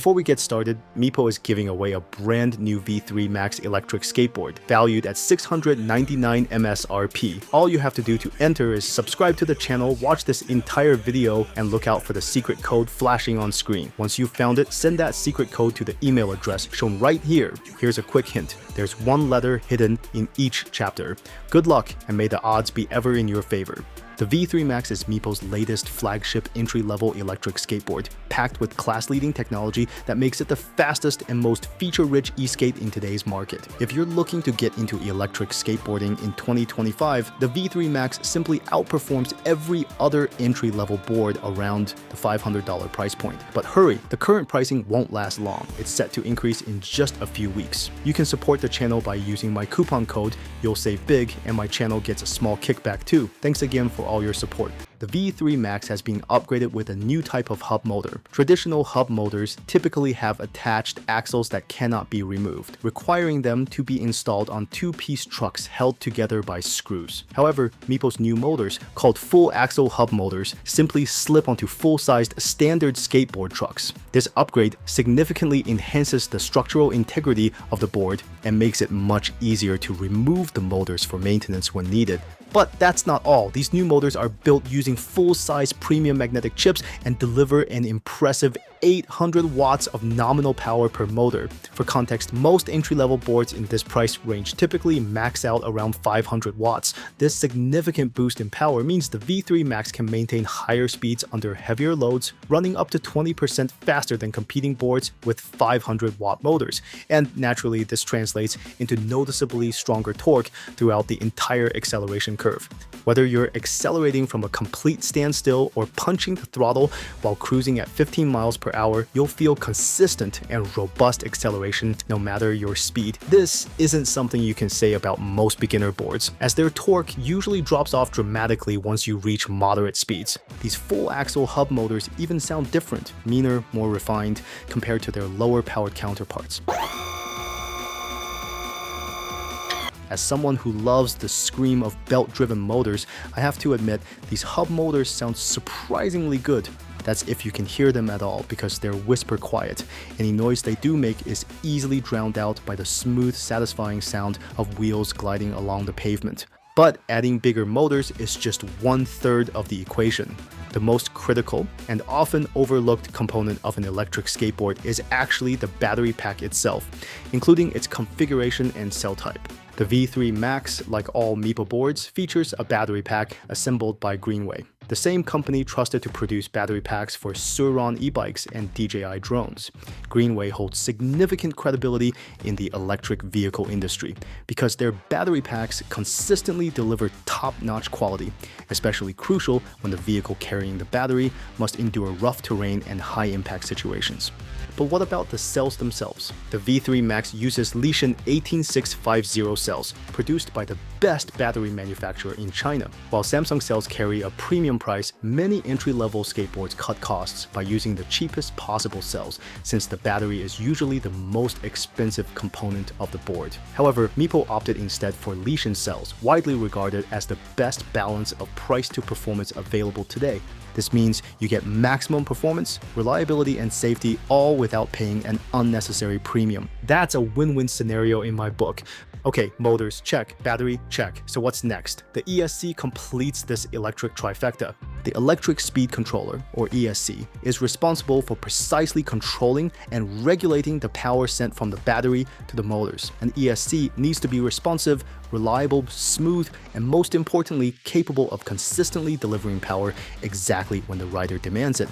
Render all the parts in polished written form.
Before we get started, Meepo is giving away a brand new V3 Max electric skateboard, valued at $699 MSRP. All you have to do to enter is subscribe to the channel, watch this entire video, and look out for the secret code flashing on screen. Once you've found it, send that secret code to the email address shown right here. Here's a quick hint. There's one letter hidden in each chapter. Good luck, and may the odds be ever in your favor. The V3 Max is Meepo's latest flagship entry-level electric skateboard, packed with class-leading technology that makes it the fastest and most feature-rich e-skate in today's market. If you're looking to get into electric skateboarding in 2025, the V3 Max simply outperforms every other entry-level board around the $500 price point. But hurry, the current pricing won't last long. It's set to increase in just a few weeks. You can support the channel by using my coupon code. You'll save big, and my channel gets a small kickback too. Thanks again for all your support. The V3 Max has been upgraded with a new type of hub motor. Traditional hub motors typically have attached axles that cannot be removed, requiring them to be installed on two-piece trucks held together by screws. However, Meepo's new motors, called full axle hub motors, simply slip onto full-sized standard skateboard trucks. This upgrade significantly enhances the structural integrity of the board and makes it much easier to remove the motors for maintenance when needed. But that's not all. These new motors are built using full-size premium magnetic chips and deliver an impressive 800 watts of nominal power per motor. For context, most entry-level boards in this price range typically max out around 500 watts. This significant boost in power means the V3 Max can maintain higher speeds under heavier loads, running up to 20% faster than competing boards with 500 watt motors. And naturally, this translates into noticeably stronger torque throughout the entire acceleration curve. Whether you're accelerating from a complete standstill or punching the throttle while cruising at 15 miles per hour, you'll feel consistent and robust acceleration no matter your speed. This isn't something you can say about most beginner boards, as their torque usually drops off dramatically once you reach moderate speeds. These full axle hub motors even sound different, meaner, more refined compared to their lower powered counterparts. As someone who loves the scream of belt-driven motors, I have to admit these hub motors sound surprisingly good. That's if you can hear them at all, because they're whisper quiet. Any noise they do make is easily drowned out by the smooth, satisfying sound of wheels gliding along the pavement. But adding bigger motors is just 1/3 of the equation. The most critical and often overlooked component of an electric skateboard is actually the battery pack itself, including its configuration and cell type. The V3 Max, like all Meepo boards, features a battery pack assembled by Greenway, the same company trusted to produce battery packs for Suron e-bikes and DJI drones. Greenway holds significant credibility in the electric vehicle industry because their battery packs consistently deliver top-notch quality, especially crucial when the vehicle carrying the battery must endure rough terrain and high-impact situations. But what about the cells themselves? The V3 Max uses Lishan 18650 cells, produced by the best battery manufacturer in China. While Samsung cells carry a premium price, many entry-level skateboards cut costs by using the cheapest possible cells, since the battery is usually the most expensive component of the board. However, Meepo opted instead for Lishan cells, widely regarded as the best balance of price to performance available today. This means you get maximum performance, reliability, and safety, all without paying an unnecessary premium. That's a win-win scenario in my book. Okay, motors, check. Battery, check. So what's next? The ESC completes this electric trifecta. The Electric Speed Controller, or ESC, is responsible for precisely controlling and regulating the power sent from the battery to the motors. An ESC needs to be responsive, reliable, smooth, and most importantly, capable of consistently delivering power exactly when the rider demands it.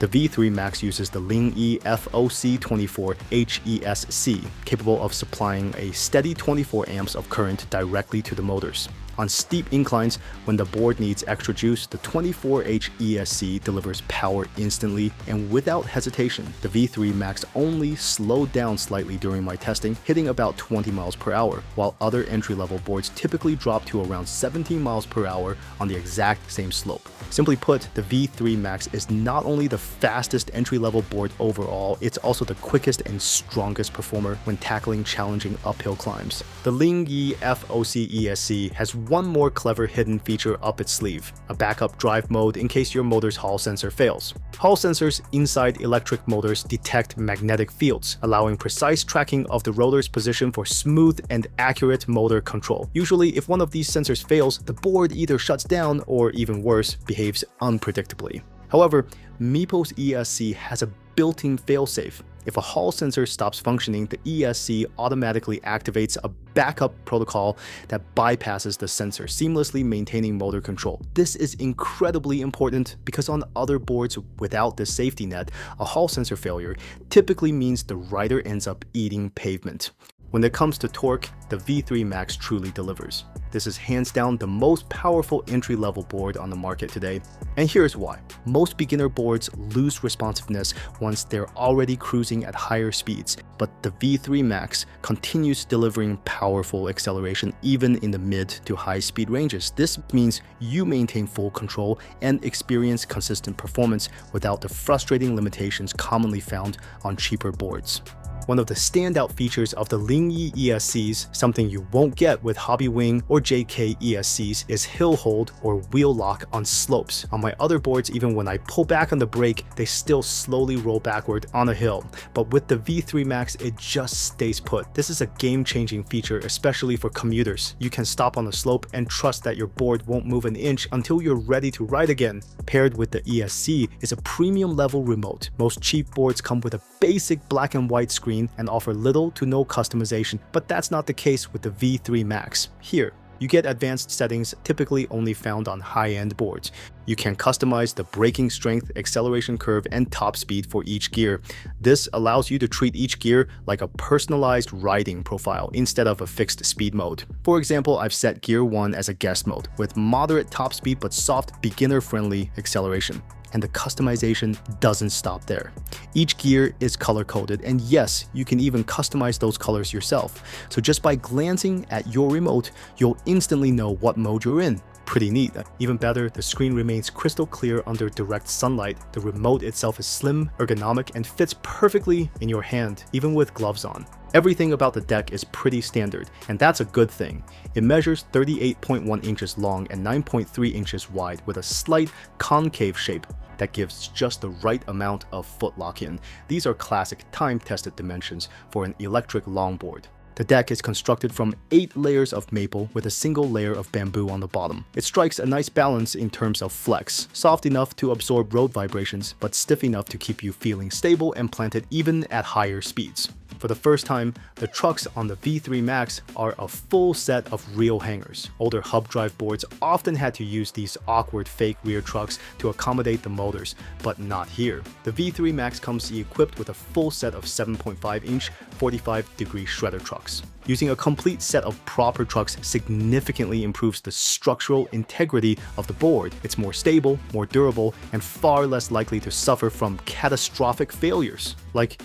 The V3 Max uses the Ling-E FOC24 HESC, capable of supplying a steady 24 amps of current directly to the motors. On steep inclines, when the board needs extra juice, the 24H ESC delivers power instantly and without hesitation. The V3 Max only slowed down slightly during my testing, hitting about 20 miles per hour, while other entry-level boards typically drop to around 17 miles per hour on the exact same slope. Simply put, the V3 Max is not only the fastest entry-level board overall, it's also the quickest and strongest performer when tackling challenging uphill climbs. The Ling-E FOC ESC has one more clever hidden feature up its sleeve, a backup drive mode in case your motor's Hall sensor fails. Hall sensors inside electric motors detect magnetic fields, allowing precise tracking of the rotor's position for smooth and accurate motor control. Usually, if one of these sensors fails, the board either shuts down or, even worse, behaves unpredictably. However, Meepo's ESC has a built-in failsafe. If a Hall sensor stops functioning, the ESC automatically activates a backup protocol that bypasses the sensor, seamlessly maintaining motor control. This is incredibly important because on other boards without this safety net, a Hall sensor failure typically means the rider ends up eating pavement. When it comes to torque, the V3 Max truly delivers. This is hands down the most powerful entry-level board on the market today, and here's why. Most beginner boards lose responsiveness once they're already cruising at higher speeds, but the V3 Max continues delivering powerful acceleration even in the mid to high speed ranges. This means you maintain full control and experience consistent performance without the frustrating limitations commonly found on cheaper boards. One of the standout features of the Lingyi ESCs, something you won't get with Hobbywing or JK ESCs, is hill hold or wheel lock on slopes. On my other boards, even when I pull back on the brake, they still slowly roll backward on a hill. But with the V3 Max, it just stays put. This is a game-changing feature, especially for commuters. You can stop on a slope and trust that your board won't move an inch until you're ready to ride again. Paired with the ESC is a premium level remote. Most cheap boards come with a basic black and white screen and offer little to no customization, but that's not the case with the V3 Max. Here, you get advanced settings typically only found on high-end boards. You can customize the braking strength, acceleration curve, and top speed for each gear. This allows you to treat each gear like a personalized riding profile instead of a fixed speed mode. For example, I've set Gear 1 as a guest mode with moderate top speed but soft, beginner-friendly acceleration. And the customization doesn't stop there. Each gear is color-coded, and yes, you can even customize those colors yourself. So just by glancing at your remote, you'll instantly know what mode you're in. Pretty neat. Even better, the screen remains crystal clear under direct sunlight. The remote itself is slim, ergonomic, and fits perfectly in your hand, even with gloves on. Everything about the deck is pretty standard, and that's a good thing. It measures 38.1 inches long and 9.3 inches wide with a slight concave shape that gives just the right amount of foot lock-in. These are classic time-tested dimensions for an electric longboard. The deck is constructed from 8 layers of maple with a single layer of bamboo on the bottom. It strikes a nice balance in terms of flex, soft enough to absorb road vibrations, but stiff enough to keep you feeling stable and planted even at higher speeds. For the first time, the trucks on the V3 Max are a full set of real hangers. Older hub drive boards often had to use these awkward fake rear trucks to accommodate the motors, but not here. The V3 Max comes equipped with a full set of 7.5-inch 45-degree shredder trucks. Using a complete set of proper trucks significantly improves the structural integrity of the board. It's more stable, more durable, and far less likely to suffer from catastrophic failures, like,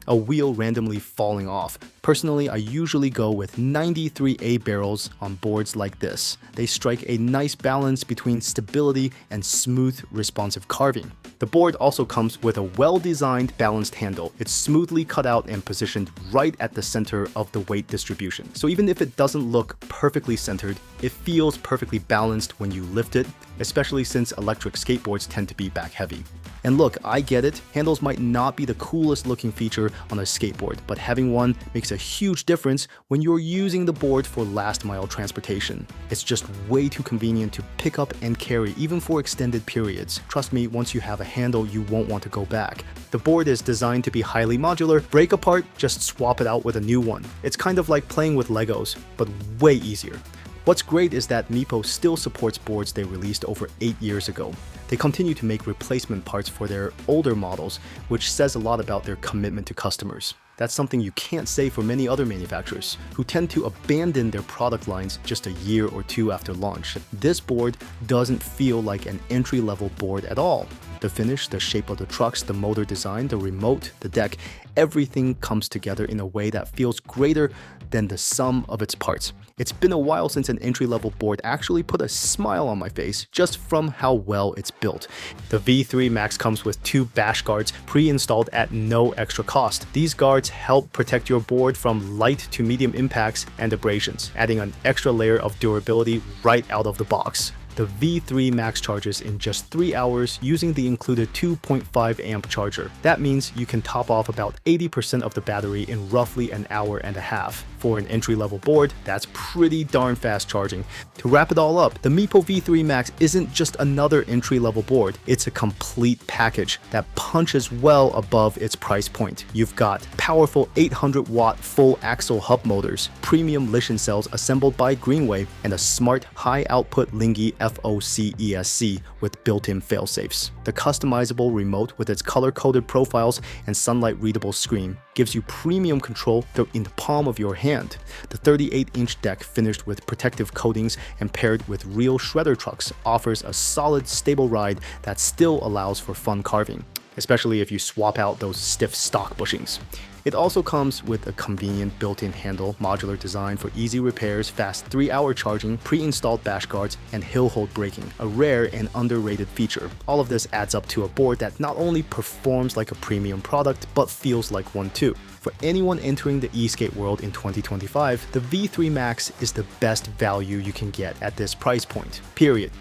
a wheel randomly falling off. Personally, I usually go with 93A barrels on boards like this. They strike a nice balance between stability and smooth, responsive carving. The board also comes with a well-designed balanced handle. It's smoothly cut out and positioned right at the center of the weight distribution. So even if it doesn't look perfectly centered, it feels perfectly balanced when you lift it, especially since electric skateboards tend to be back heavy. And look, I get it, handles might not be the coolest looking feature on a skateboard, but having one makes a huge difference when you're using the board for last mile transportation. It's just way too convenient to pick up and carry, even for extended periods. Trust me, once you have a handle, you won't want to go back. The board is designed to be highly modular. Break apart, just swap it out with a new one. It's kind of like playing with Legos, but way easier. What's great is that Meepo still supports boards they released over 8 years ago. They continue to make replacement parts for their older models, which says a lot about their commitment to customers. That's something you can't say for many other manufacturers, who tend to abandon their product lines just a year or two after launch. This board doesn't feel like an entry-level board at all. The finish, the shape of the trucks, the motor design, the remote, the deck, everything comes together in a way that feels greater than the sum of its parts. It's been a while since an entry-level board actually put a smile on my face just from how well it's built. The V3 Max comes with 2 Bashguards pre-installed at no extra cost. These guards help protect your board from light to medium impacts and abrasions, adding an extra layer of durability right out of the box. The V3 Max charges in just 3 hours using the included 2.5 amp charger. That means you can top off about 80% of the battery in roughly an hour and a half. For an entry-level board, that's pretty darn fast charging. To wrap it all up, the Meepo V3 Max isn't just another entry-level board, it's a complete package that punches well above its price point. You've got powerful 800-watt full axle hub motors, premium Lishan cells assembled by Greenway, and a smart high-output Lingy FOC ESC with built-in failsafes. The customizable remote with its color-coded profiles and sunlight-readable screen gives you premium control in the palm of your hand. The 38-inch deck finished with protective coatings and paired with real shredder trucks offers a solid, stable ride that still allows for fun carving, especially if you swap out those stiff stock bushings. It also comes with a convenient built-in handle, modular design for easy repairs, fast 3-hour charging, pre-installed Bashguards, and hill hold braking, a rare and underrated feature. All of this adds up to a board that not only performs like a premium product, but feels like one too. For anyone entering the e-skate world in 2025, the V3 Max is the best value you can get at this price point, period.